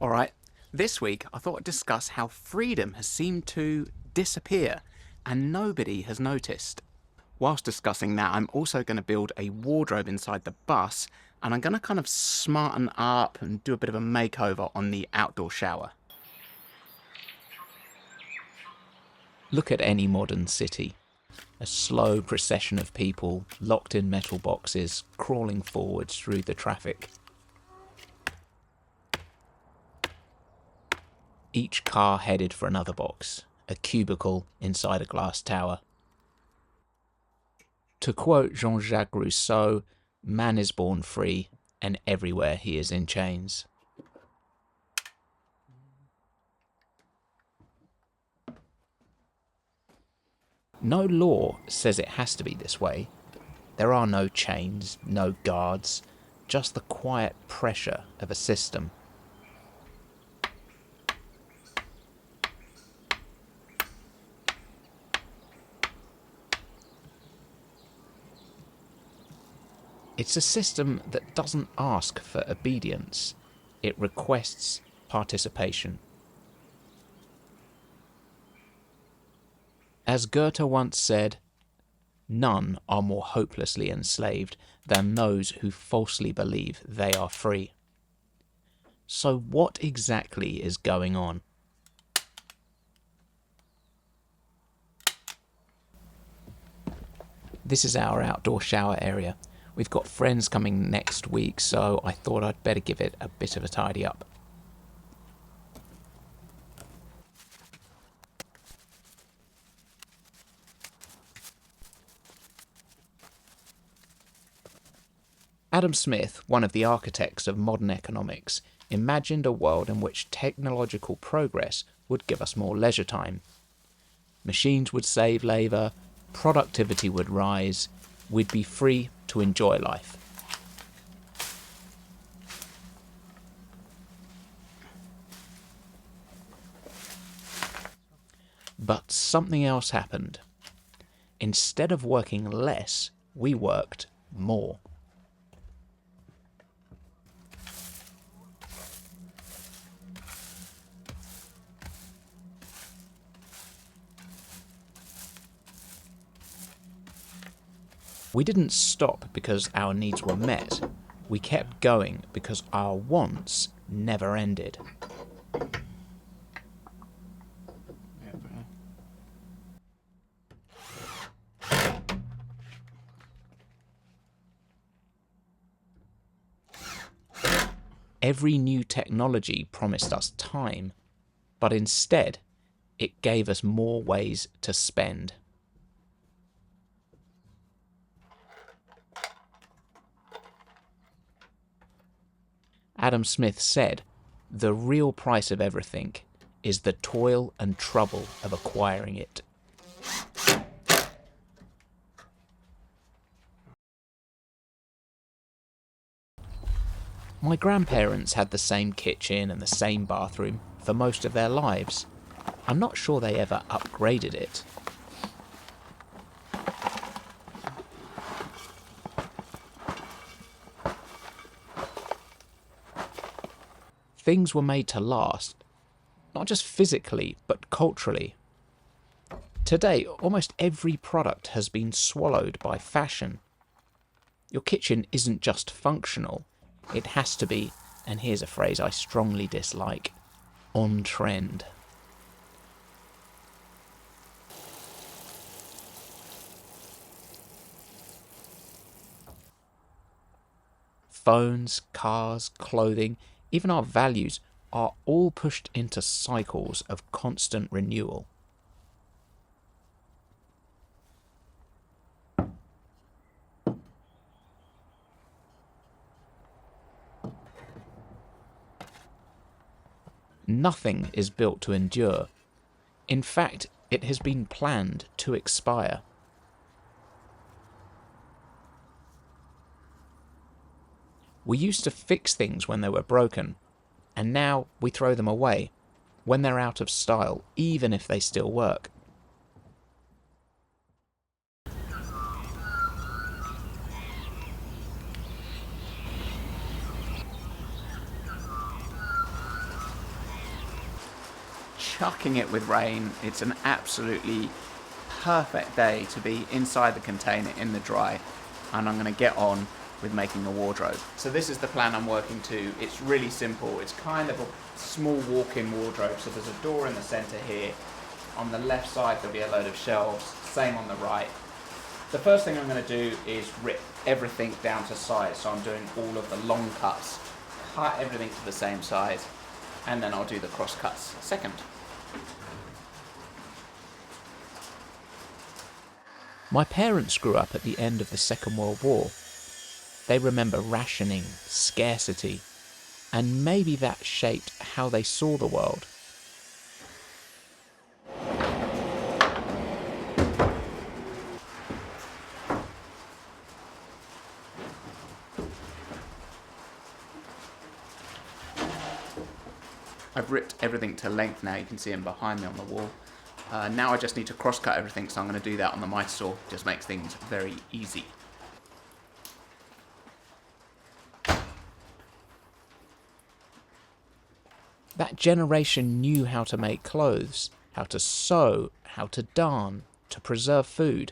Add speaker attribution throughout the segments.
Speaker 1: Alright, this week I thought I'd discuss how freedom has seemed to disappear and nobody has noticed. Whilst discussing that, I'm also going to build a wardrobe inside the bus, and I'm going to kind of smarten up and do a bit of a makeover on the outdoor shower. Look at any modern city. A slow procession of people locked in metal boxes, crawling forwards through the traffic. Each car headed for another box, a cubicle inside a glass tower. To quote Jean-Jacques Rousseau, man is born free, and everywhere he is in chains. No law says it has to be this way. There are no chains, no guards, just the quiet pressure of a system. It's a system that doesn't ask for obedience, it requests participation. As Goethe once said, none are more hopelessly enslaved than those who falsely believe they are free. So what exactly is going on? This is our outdoor shower area. We've got friends coming next week, so I thought I'd better give it a bit of a tidy up. Adam Smith, one of the architects of modern economics, imagined a world in which technological progress would give us more leisure time. Machines would save labour, productivity would rise, we'd be free to enjoy life. But something else happened. Instead of working less, we worked more. We didn't stop because our needs were met. We kept going because our wants never ended. Every new technology promised us time, but instead it gave us more ways to spend. Adam Smith said, "The real price of everything is the toil and trouble of acquiring it." My grandparents had the same kitchen and the same bathroom for most of their lives. I'm not sure they ever upgraded it. Things were made to last, not just physically, but culturally. Today, almost every product has been swallowed by fashion. Your kitchen isn't just functional, it has to be, and here's a phrase I strongly dislike, on trend. Phones, cars, clothing, even our values are all pushed into cycles of constant renewal. Nothing is built to endure. In fact, it has been planned to expire. We used to fix things when they were broken, and now we throw them away when they're out of style, even if they still work. chucking it with rain. It's an absolutely perfect day to be inside the container in the dry, and I'm going to get on with making a wardrobe. So this is the plan I'm working to. It's really simple. It's kind of a small walk-in wardrobe. So there's a door in the center here. On the left side there'll be a load of shelves, same on the right. The first thing I'm going to do is rip everything down to size. So I'm doing all of the long cuts, cut everything to the same size, and then I'll do the cross cuts second. My parents grew up at the end of the Second World War. They remember rationing, scarcity, and maybe that shaped how they saw the world. I've ripped everything to length now, you can see them behind me on the wall. Now I just need to cross cut everything, so I'm going to do that on the mitre saw. Just makes things very easy. That generation knew how to make clothes, how to sew, how to darn, to preserve food.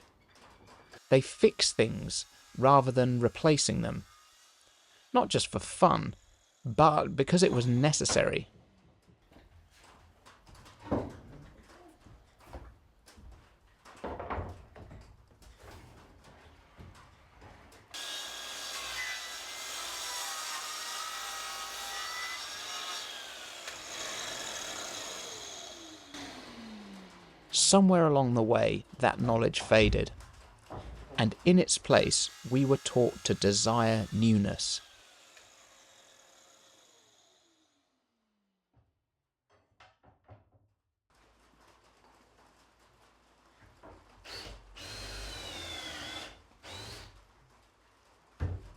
Speaker 1: They fixed things rather than replacing them. Not just for fun, but because it was necessary. Somewhere along the way, that knowledge faded, and in its place, we were taught to desire newness.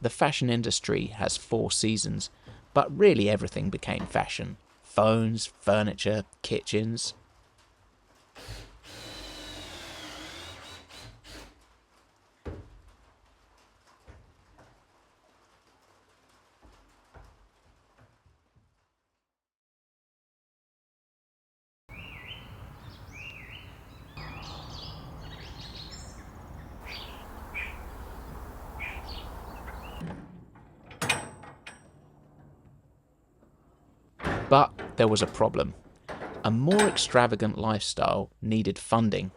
Speaker 1: The fashion industry has 4 seasons, but really everything became fashion. Phones, furniture, kitchens. But there was a problem. A more extravagant lifestyle needed funding,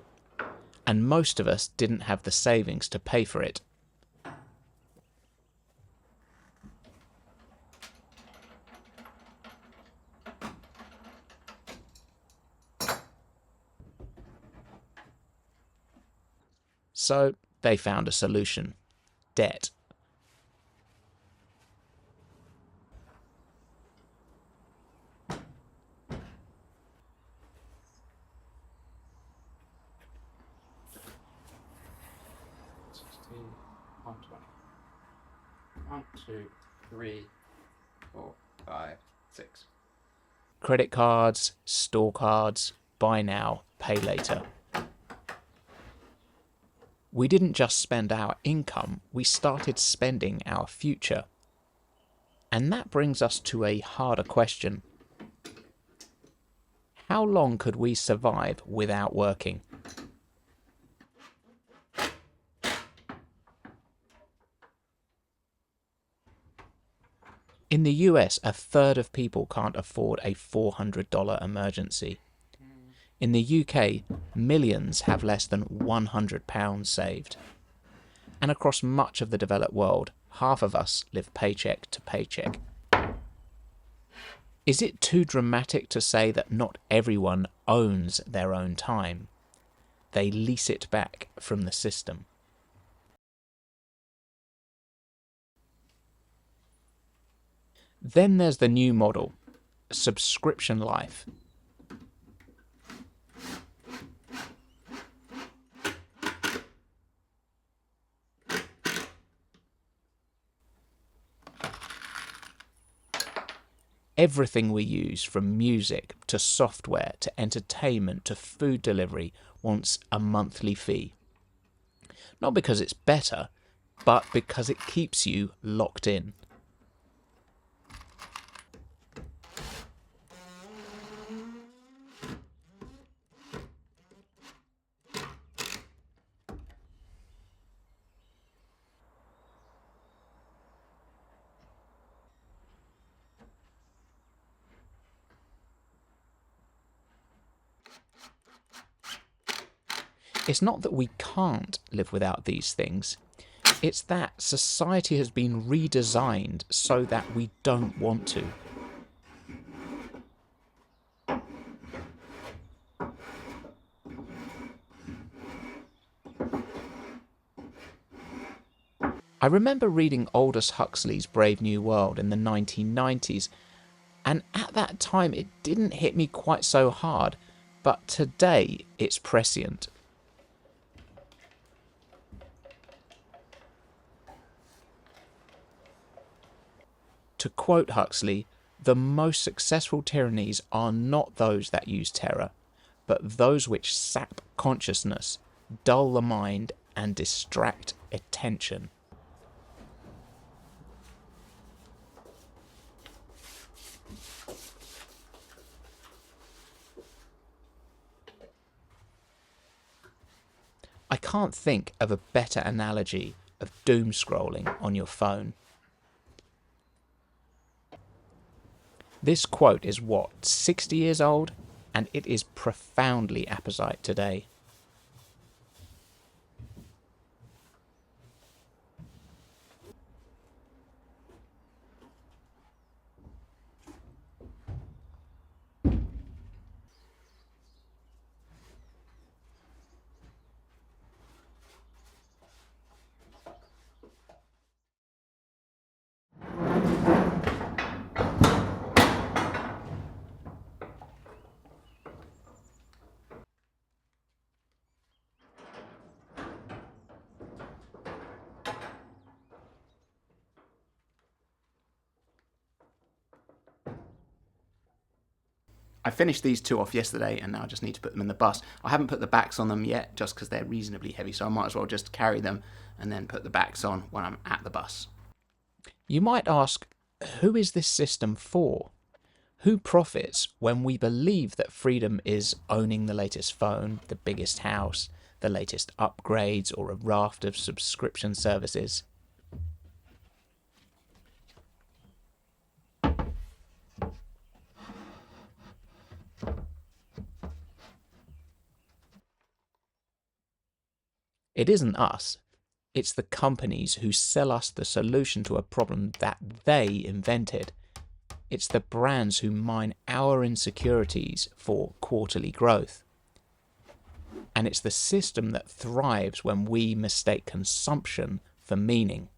Speaker 1: and most of us didn't have the savings to pay for it. So they found a solution: debt. One, two, three, 4, 5, 6. Credit cards, store cards, buy now, pay later. We didn't just spend our income, we started spending our future. And that brings us to a harder question. How long could we survive without working? In the US, a third of people can't afford a $400 emergency. In the UK, millions have less than £100 saved. And across much of the developed world, half of us live paycheck to paycheck. Is it too dramatic to say that not everyone owns their own time? They lease it back from the system. Then there's the new model, subscription life. Everything we use, from music to software to entertainment to food delivery, wants a monthly fee. Not because it's better, but because it keeps you locked in. It's not that we can't live without these things. It's that society has been redesigned so that we don't want to. I remember reading Aldous Huxley's Brave New World in the 1990s, and at that time it didn't hit me quite so hard, but today it's prescient. To quote Huxley, the most successful tyrannies are not those that use terror, but those which sap consciousness, dull the mind, and distract attention. I can't think of a better analogy of doom scrolling on your phone. This quote is what, 60 years old? And it is profoundly apposite today.
Speaker 2: I finished these two off yesterday and now I just need to put them in the bus. I haven't put the backs on them yet just because they're reasonably heavy, so I might as well just carry them and then put the backs on when I'm at the bus.
Speaker 1: You might ask, who is this system for? Who profits when we believe that freedom is owning the latest phone, the biggest house, the latest upgrades, or a raft of subscription services? It isn't us. It's the companies who sell us the solution to a problem that they invented. It's the brands who mine our insecurities for quarterly growth. And it's the system that thrives when we mistake consumption for meaning.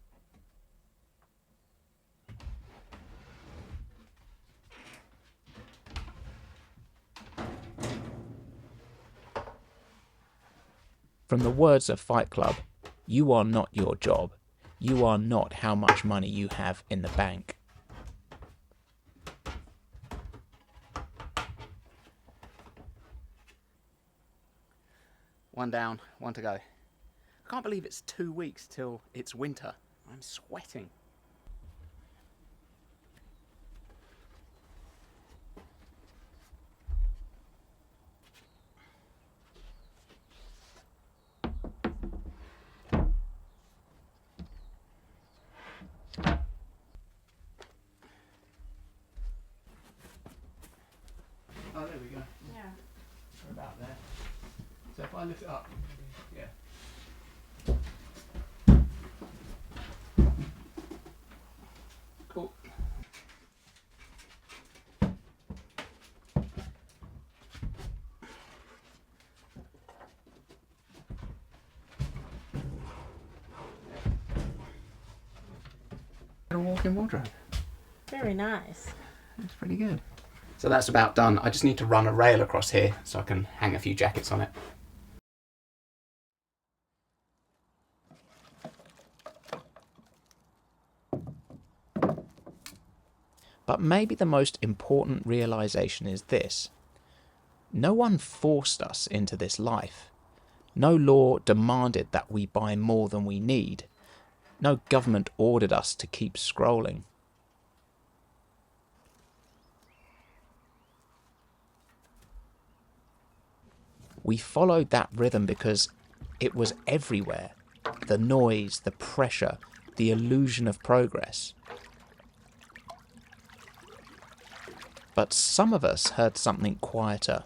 Speaker 1: From the words of Fight Club, you are not your job. You are not how much money you have in the bank.
Speaker 2: One down, one to go. I can't believe it's 2 weeks till it's winter. I'm sweating. Oh, there we go.
Speaker 3: Yeah.
Speaker 2: We're about there. So if I lift it up, yeah. Cool. A walk-in wardrobe.
Speaker 3: Very nice.
Speaker 2: That's pretty good. So that's about done. I just need to run a rail across here so I can hang a few jackets on it.
Speaker 1: But maybe the most important realization is this. No one forced us into this life. No law demanded that we buy more than we need. No government ordered us to keep scrolling. We followed that rhythm because it was everywhere. The noise, the pressure, the illusion of progress. But some of us heard something quieter.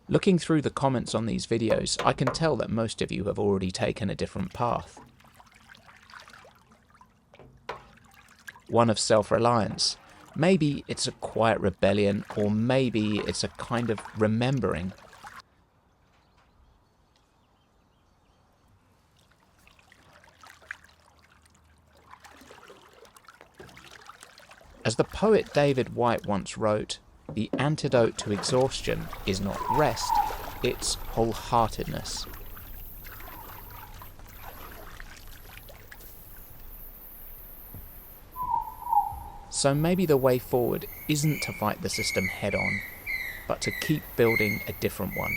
Speaker 1: Looking through the comments on these videos, I can tell that most of you have already taken a different path. One of self-reliance. Maybe it's a quiet rebellion, or maybe it's a kind of remembering. As the poet David Whyte once wrote, the antidote to exhaustion is not rest, it's wholeheartedness. So maybe the way forward isn't to fight the system head on, but to keep building a different one.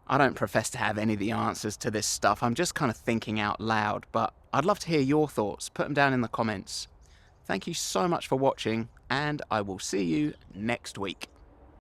Speaker 2: I don't profess to have any of the answers to this stuff. I'm just kind of thinking out loud, but I'd love to hear your thoughts. Put them down in the comments. Thank you so much for watching, and I will see you next week.